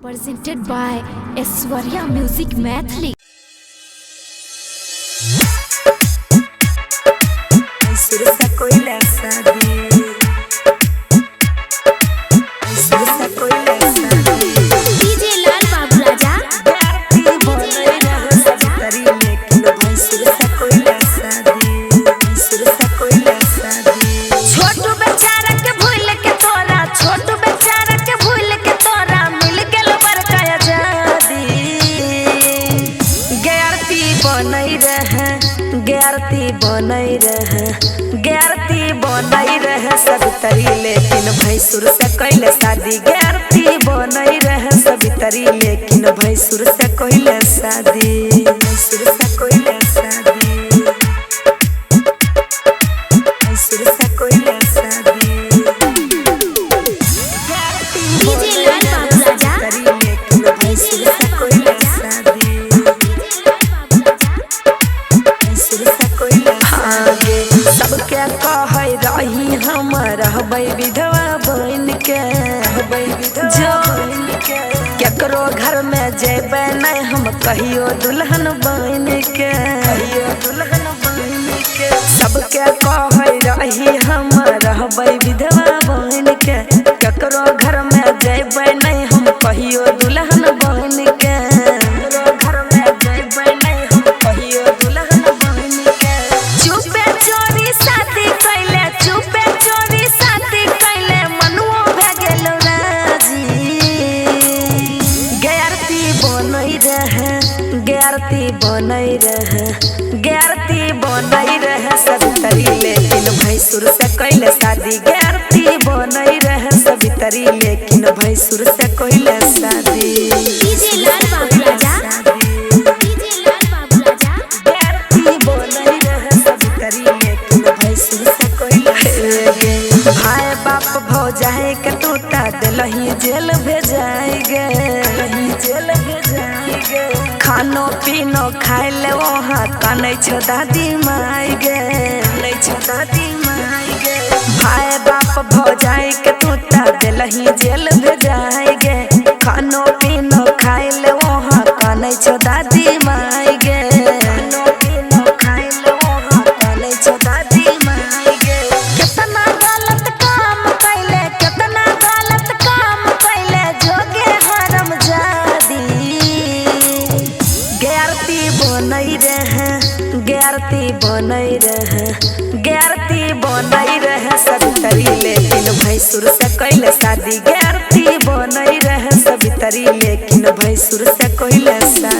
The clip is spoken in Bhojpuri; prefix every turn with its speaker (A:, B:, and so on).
A: Presented by Aishwarya Music Mathli.
B: गैरती बनई रहे सवितरी लेकिन भैंसुर से कैले शादी। गैरती बनई रहे सवितरी लेकिन भैंसुर से कैले शादी। भैंसुर से कैले शादी। भैंसुर से कैले शादी। सबके कहे रही हम रहबै विधवा बन के। केकरो घर में जेबै नहीं हम कहियो दुल्हन बन के। सबके कहे रही हम रहबै विधवा बन के। केकरो घर में जेबै नहीं हम कहियो दुल्हन बन के। गैरती बनई रहे सवितरी लेकिन भैंसुर से कैले शादी। गैरती बनई रहे सवितरी लेकिन भैंसुर से कैले शादी। गैरती बनई रहे सवितरी लेकिन भैंसुर से कैले। भाई बाप भौजाई के टूटा दिलही जेल भेजाई गे। जेल भेजाई गे। खानो पीनो खाए ले वहाँ कानै छो दादी माई गे। दादी माई गे। भाई बाप भौजाई के टूटा दिलही जेल भेजाई गे। खानो पीनो खाए ले वहाँ कानै छो दादी माई गे। खानो पीनो खाए ले वहाँ कानै छो दादी माई गे। कितना गलत काम कैले, कितना गलत काम कैले जोगे हरम जादी। गैरती बनई रहे। गैरती बनई रहे। गैरती बनई रहे सवितरी लेकिन भैंसुर से कैले शादी। गैरती बनई रहे सवितरी लेकिन भैंसुर से कैले शादी।